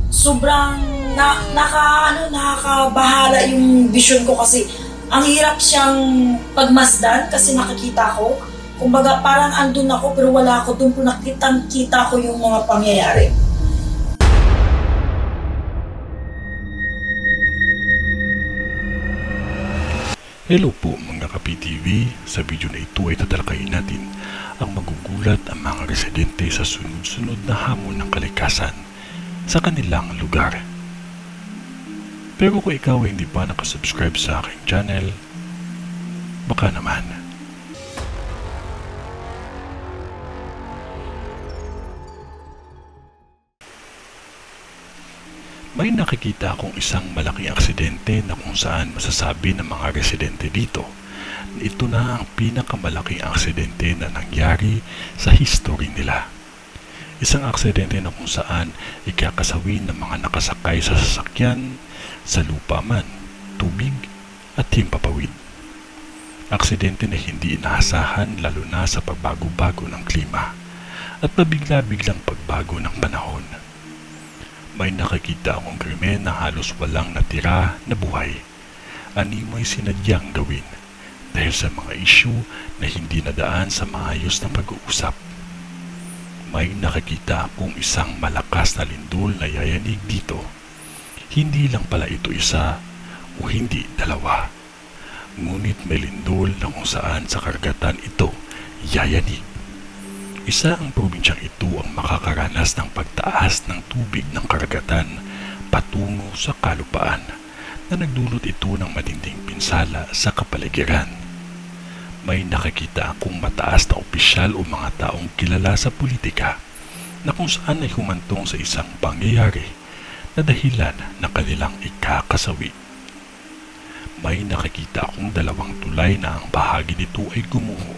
sobrang nakakabahala yung vision ko kasi ang hirap siyang pagmasdan kasi nakikita ko. Kumbaga parang andun ako pero wala ako, doon ko nakita ko yung mga pangyayari. Hello po mga ka-PTV, sa video na ito ay tatalakayin natin ang magugulat ang mga residente sa sunod-sunod na hamon ng kalikasan sa kanilang lugar. Pero kung ikaw ay hindi pa nakasubscribe sa aking channel, baka naman. May nakikita akong isang malaking aksidente na kung saan masasabi ng mga residente dito na ito na ang pinakamalaking aksidente na nangyari sa history nila. Isang aksidente na kung saan ikakasawin ng mga nakasakay sa sasakyan, sa lupa man, tubig at himpapawid. Aksidente na hindi inaasahan lalo na sa pagbago-bago ng klima at pabigla-biglang pagbago ng panahon. May nakikita akong krimen na halos walang natira na buhay. Animoy sinadyang gawin dahil sa mga isyu na hindi nadaan sa maayos na pag-uusap. May nakikita akong isang malakas na lindol na yayanig dito. Hindi lang pala ito isa o hindi dalawa. Ngunit may lindol na kung saan sa karagatan ito yayanig. Isa ang probinsyang ito ang makakaranas ng pagtaas ng tubig ng karagatan patungo sa kalupaan na nagdulot ito ng matinding pinsala sa kapaligiran. May nakikita akong mataas na opisyal o mga taong kilala sa politika na kung saan ay humantong sa isang pangyayari na dahilan ng kanilang ikakasawi. May nakikita akong dalawang tulay na ang bahagi nito ay gumuho.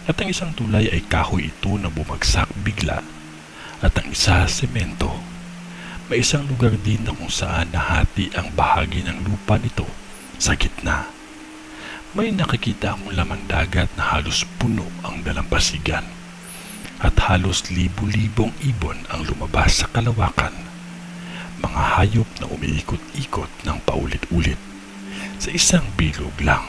At ang isang tulay ay kahoy ito na bumagsak bigla at ang isa semento. May isang lugar din na kung saan nahati ang bahagi ng lupa nito sa gitna. May nakikita akong laman dagat na halos puno ang dalampasigan at halos libu-libong ibon ang lumabas sa kalawakan. Mga hayop na umiikot-ikot ng paulit-ulit sa isang bilog lang.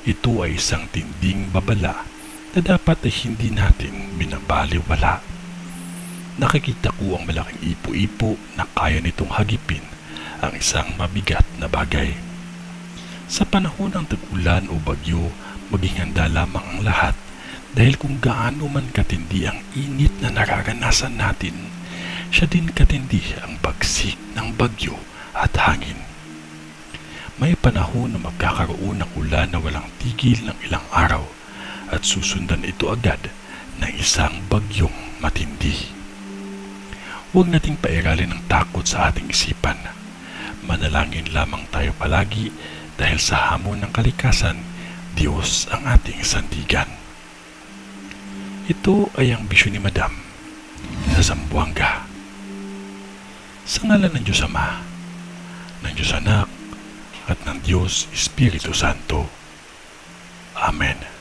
Ito ay isang tinding babala na dapat ay hindi natin binabaliwala. Nakikita ko ang malaking ipo-ipo na kaya nitong hagipin ang isang mabigat na bagay. Sa panahon ng tag-ulan o bagyo, maging handa lamang ang lahat dahil kung gaano man katindi ang init na nararanasan natin, siya din katindi ang bagsik ng bagyo at hangin. May panahon na magkakaroon ng ulan na walang tigil ng ilang araw at susundan ito agad ng isang bagyong matindi. Huwag nating pairalin ang takot sa ating isipan. Manalangin lamang tayo palagi dahil sa hamon ng kalikasan, Diyos ang ating sandigan. Ito ay ang bisyon ni Madam sa Zamboanga. Sa ngalan ng Diyos Ama, ng Diyos Anak, at ng Diyos Espiritu Santo. Amen.